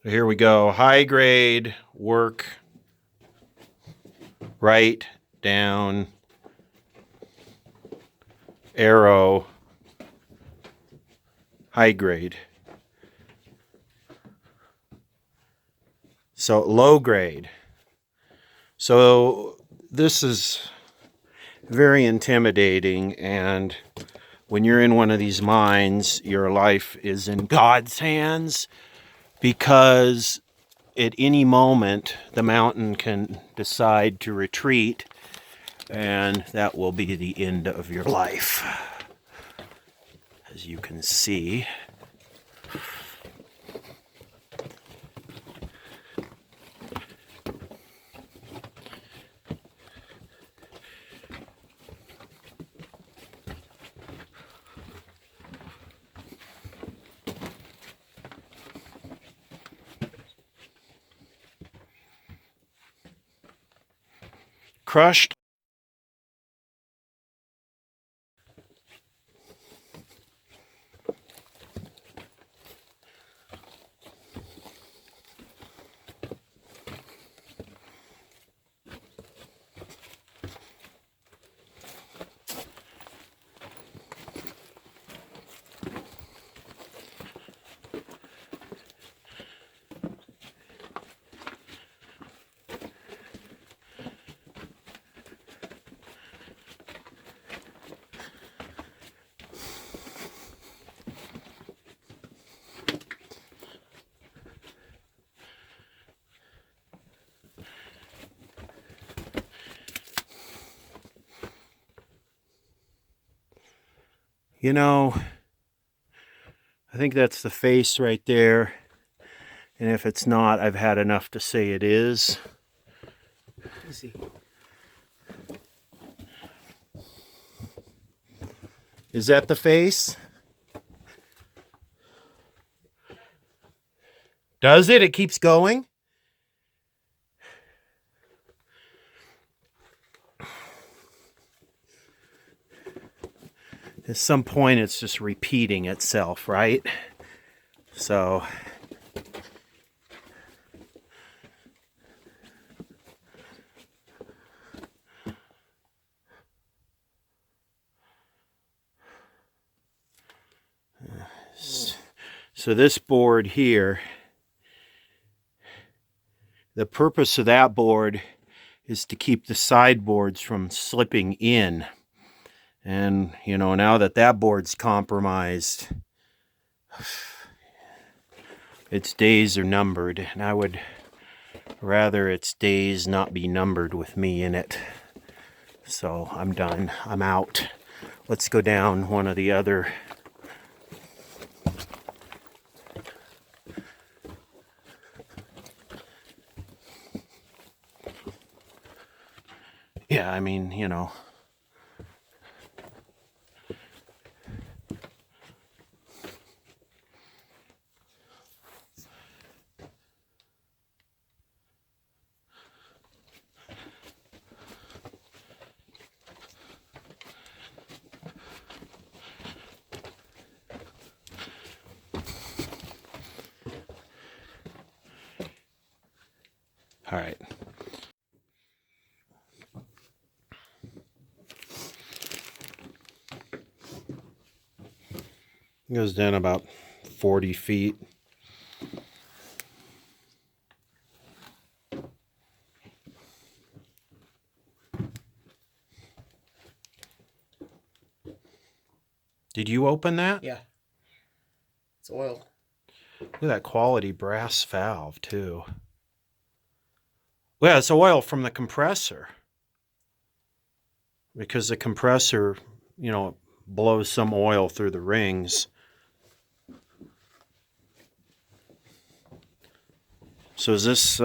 Here we go. High grade work, right, down, arrow, high grade. So low grade. So this is very intimidating, and when you're in one of these mines, your life is in God's hands, because at any moment the mountain can decide to retreat, and that will be the end of your life, as you can see. Crushed. You know, I think that's the face right there. And if it's not, I've had enough to say it is. Easy. Is that the face? Does it? It keeps going? At some point, it's just repeating itself, right? So this board here, the purpose of that board is to keep the sideboards from slipping in. And, you know, now that that board's compromised, its days are numbered, and I would rather its days not be numbered with me in it. So I'm done. I'm out. Let's go down one of the other. Yeah, I mean, you know. All right. It goes down about 40 feet. Did you open that? Yeah. It's oil. Look at that quality brass valve, too. Well, it's oil from the compressor. Because the compressor, you know, blows some oil through the rings. So is this...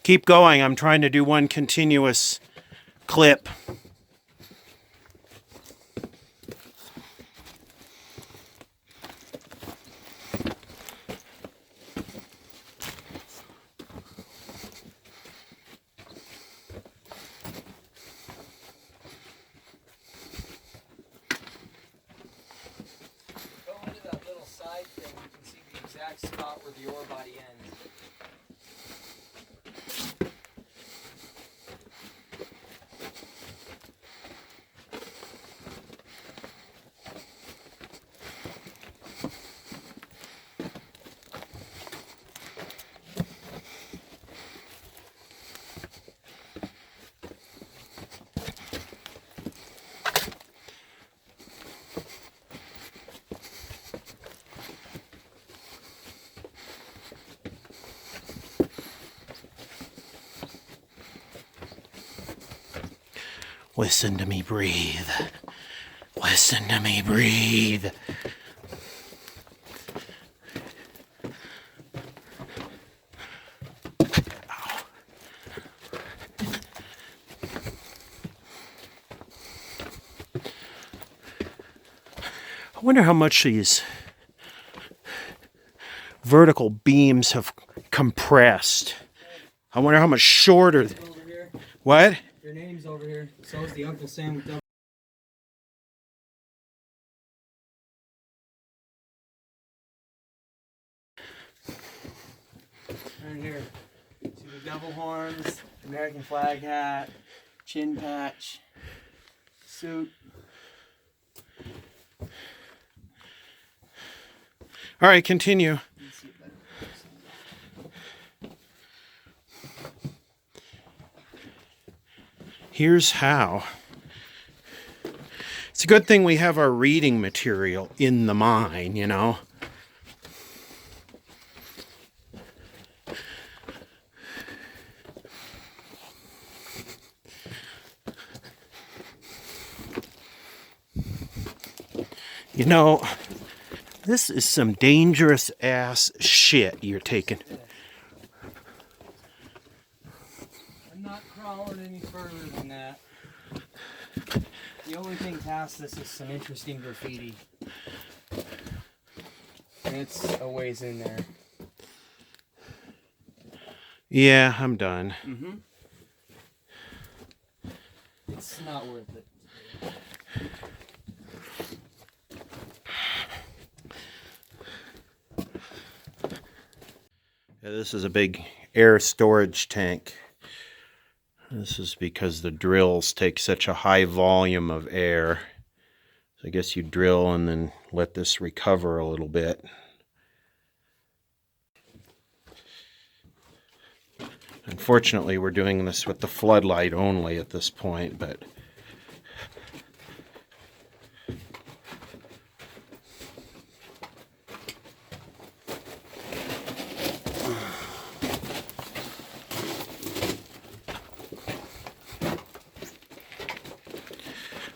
Keep going. I'm trying to do one continuous clip. Spot where the ore body ends. Listen to me breathe. Listen to me breathe. I wonder how much these vertical beams have compressed. I wonder how much shorter. What? Your name's over here. So is the Uncle Sam with double. Right here. See the devil horns, American flag hat, chin patch, suit. All right, continue. Here's how. It's a good thing we have our reading material in the mine, you know. You know, this is some dangerous ass shit you're taking. I'm not crawling any further than that. The only thing past this is some interesting graffiti. And it's a ways in there. Yeah, I'm done. Mm-hmm. It's not worth it. Yeah, this is a big air storage tank. This is because the drills take such a high volume of air. So I guess you drill and then let this recover a little bit. Unfortunately, we're doing this with the floodlight only at this point, but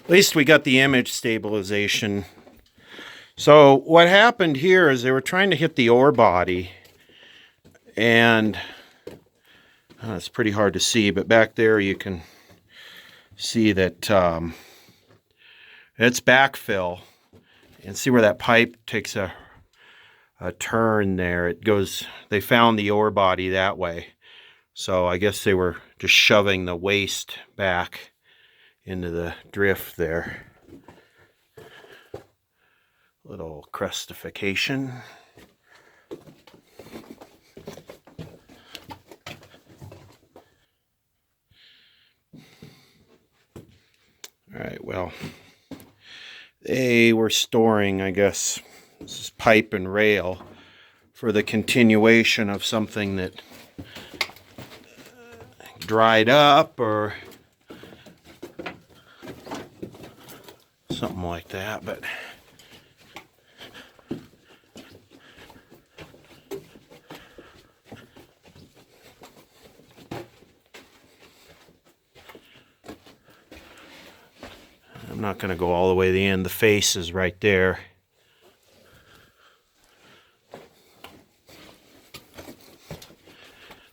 at least we got the image stabilization. So what happened here is they were trying to hit the ore body, and it's pretty hard to see, but back there you can see that it's backfill. And see where that pipe takes a turn there. It goes, they found the ore body that way. So I guess they were just shoving the waste back into the drift there. Little crustification. All right, well, they were storing, I guess, this is pipe and rail for the continuation of something that dried up or something like that, but I'm not going to go all the way to the end. The face is right there.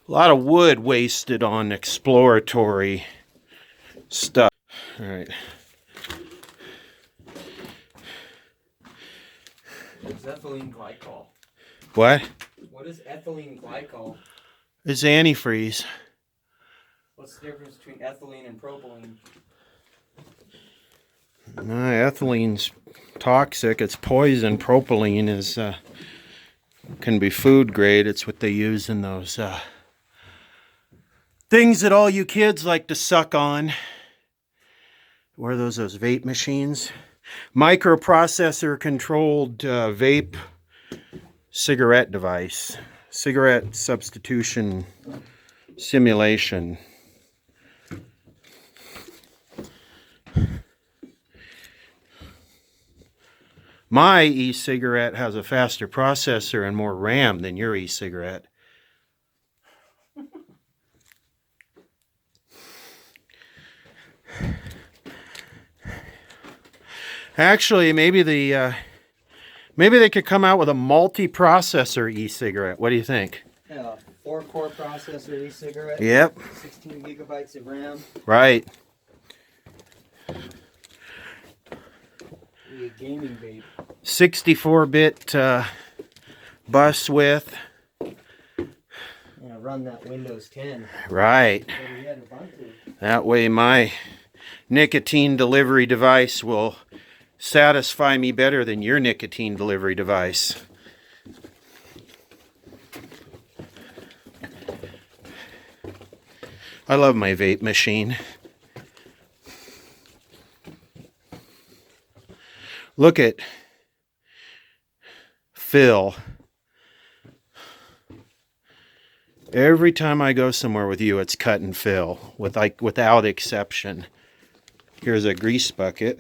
A lot of wood wasted on exploratory stuff. All right. What's ethylene glycol? What? What is ethylene glycol? It's antifreeze. What's the difference between ethylene and propylene? Ethylene's toxic. It's poison. Propylene is can be food grade. It's what they use in those things that all you kids like to suck on. What are those vape machines? Microprocessor controlled vape cigarette device. Cigarette substitution simulation. My e-cigarette has a faster processor and more RAM than your e-cigarette. Actually, maybe they could come out with a multi-processor e-cigarette. What do you think? Yeah, 4-core processor e-cigarette. Yep. 16 gigabytes of RAM. Right. Be a gaming vape. 64-bit bus width. Yeah, run that Windows 10. Right. So we had Ubuntu. That way my nicotine delivery device will satisfy me better than your nicotine delivery device. I love my vape machine. Look at Phil. Every time I go somewhere with you, it's cut and fill, without exception. Here's a grease bucket.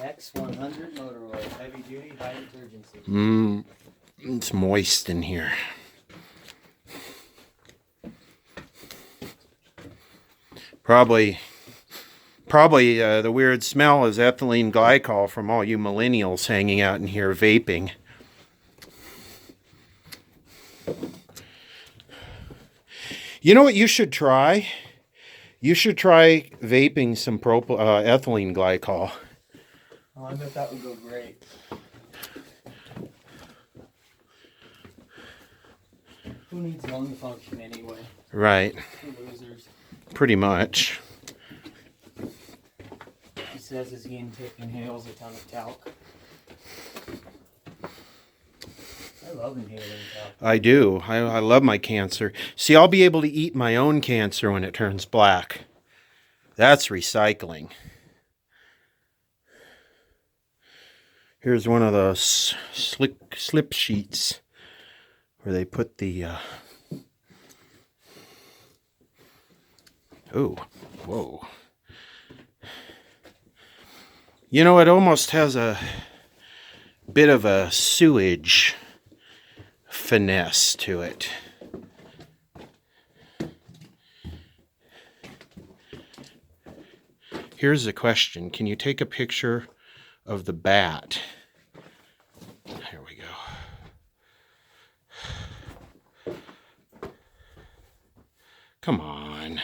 X100 motor oil, heavy duty, high detergency. It's moist in here. Probably the weird smell is ethylene glycol from all you millennials hanging out in here vaping. You know what you should try? You should try vaping some ethylene glycol. Oh, I bet that would go great. Who needs lung function anyway? Right. Losers. Pretty much. He says as he inhales a ton of talc. I love inhaling talc. I do. I love my cancer. See, I'll be able to eat my own cancer when it turns black. That's recycling. Here's one of those slip sheets where they put the... Oh, whoa. You know, it almost has a bit of a sewage finesse to it. Here's the question. Can you take a picture of the bat? Here we go. Come on.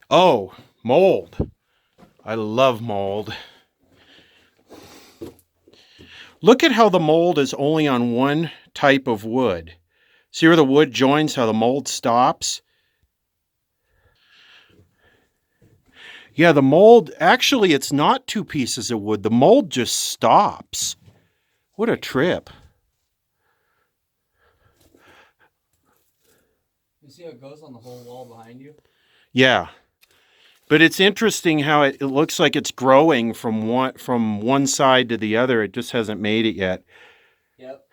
Oh, mold. I love mold. Look at how the mold is only on one type of wood. See where the wood joins, how the mold stops? Yeah, the mold, actually it's not two pieces of wood. The mold just stops. What a trip. You see how it goes on the whole wall behind you? Yeah. But it's interesting how it looks like it's growing from one side to the other. It just hasn't made it yet. Yep.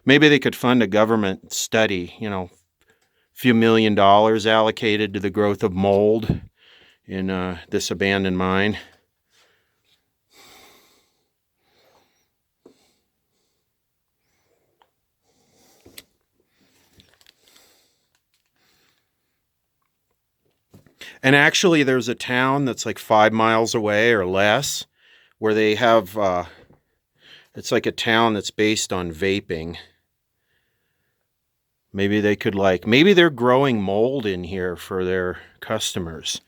Maybe they could fund a government study, you know, a few $1 million allocated to the growth of mold in this abandoned mine. And actually, there's a town that's like 5 miles away or less where they have, it's like a town that's based on vaping. Maybe they could maybe they're growing mold in here for their customers.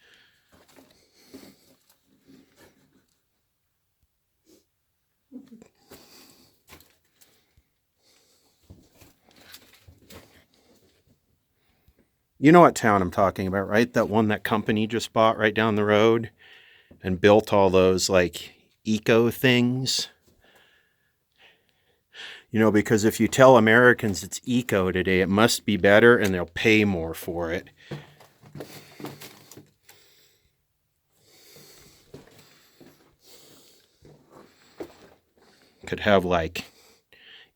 You know what town I'm talking about, right? That one that company just bought right down the road and built all those eco things. You know, because if you tell Americans it's eco today, it must be better and they'll pay more for it. Could have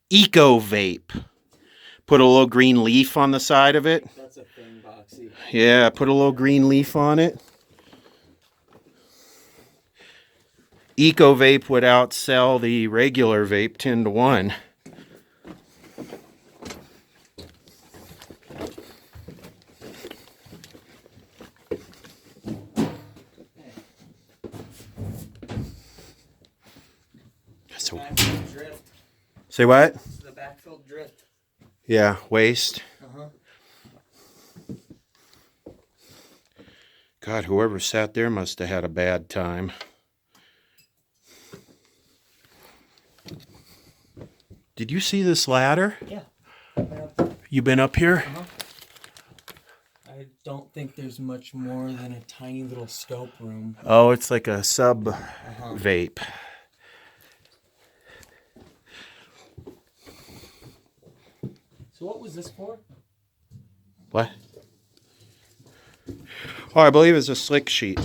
eco vape. Put a little green leaf on the side of it. That's a thing, Boxy. Yeah, put a little green leaf on it. Eco vape would outsell the regular vape 10 to 1. So, Drift. say what? It's the backfill drift. Yeah, waste. God, whoever sat there must have had a bad time. Did you see this ladder? Yeah. You been up here? I don't think there's much more than a tiny little scope room. Oh, it's like a sub vape. So what was this for? What? Oh, I believe it's a slick sheet.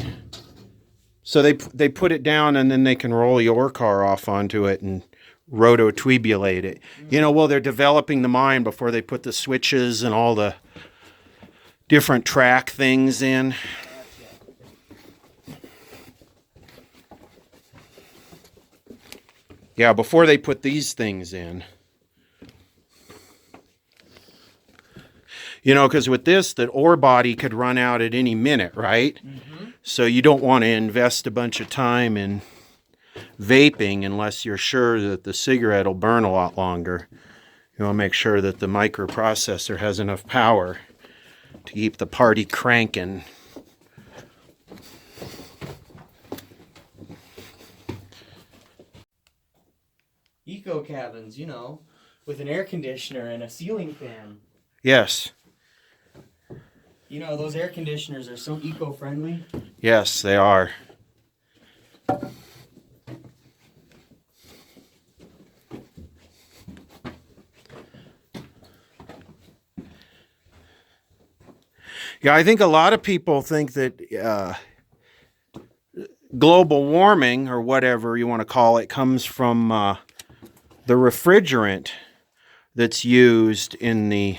So they put it down and then they can roll your car off onto it and rototubulate it. You know, well, they're developing the mine before they put the switches and all the different track things in. Yeah, before they put these things in. You know, because with this, the ore body could run out at any minute, right? So you don't want to invest a bunch of time in vaping unless you're sure that the cigarette will burn a lot longer. You want to make sure that the microprocessor has enough power to keep the party cranking. Eco cabins, you know, with an air conditioner and a ceiling fan. Yes. You know, those air conditioners are so eco-friendly. Yes, they are. Yeah, I think a lot of people think that global warming, or whatever you want to call it, comes from the refrigerant that's used in the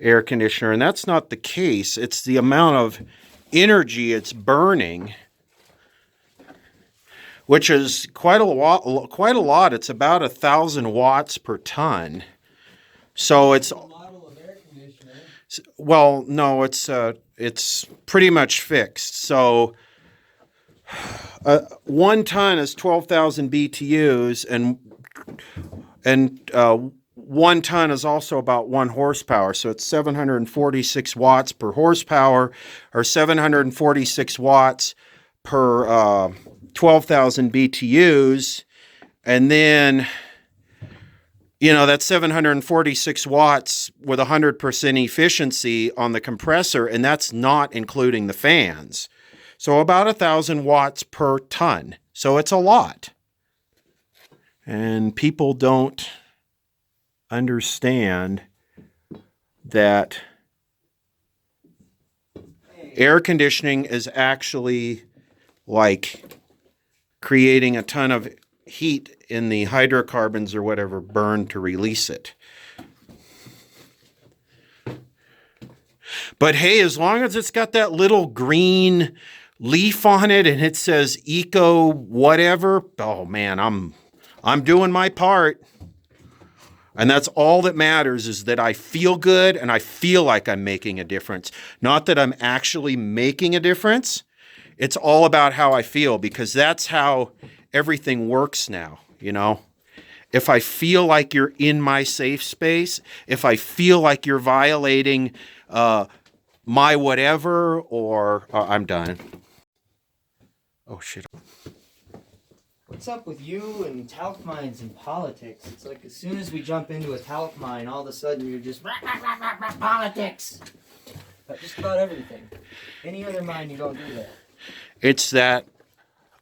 air conditioner, and that's not the case. It's the amount of energy it's burning, which is quite a lot. It's about 1,000 watts per ton. So it's well, no, it's pretty much fixed. So 1 ton is 12,000 BTUs, and 1 ton is also about 1 horsepower. So it's 746 watts per horsepower, or 746 watts per 12,000 BTUs. And then, you know, that's 746 watts with 100% efficiency on the compressor, and that's not including the fans. So about 1,000 watts per ton. So it's a lot. And people don't understand that air conditioning is actually like creating a ton of heat in the hydrocarbons or whatever burned to release it. But hey, as long as it's got that little green leaf on it and it says eco whatever, oh man, I'm doing my part. And that's all that matters, is that I feel good and I feel like I'm making a difference. Not that I'm actually making a difference. It's all about how I feel, because that's how everything works now, you know? If I feel like you're in my safe space, if I feel like you're violating my whatever, or I'm done. Oh, shit. What's up with you and talc mines and politics? It's like as soon as we jump into a talc mine, all of a sudden you're just politics. Just about everything. Any other mine, you don't do that. It's that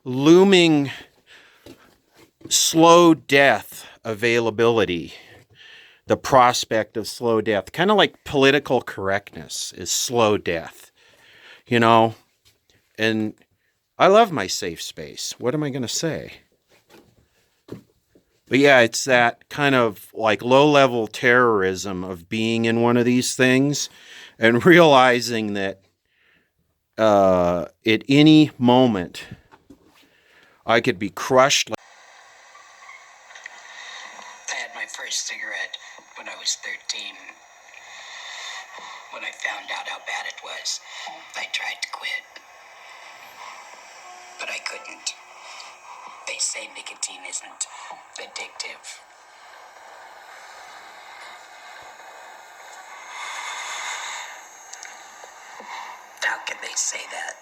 looming slow death availability, the prospect of slow death, kind of like political correctness is slow death, you know? And I love my safe space. What am I going to say? But yeah, it's that kind of like low-level terrorism of being in one of these things and realizing that at any moment I could be crushed. I had my first cigarette when I was 13. When I found out how bad it was, I tried to quit. But I couldn't. They say nicotine isn't addictive. How can they say that?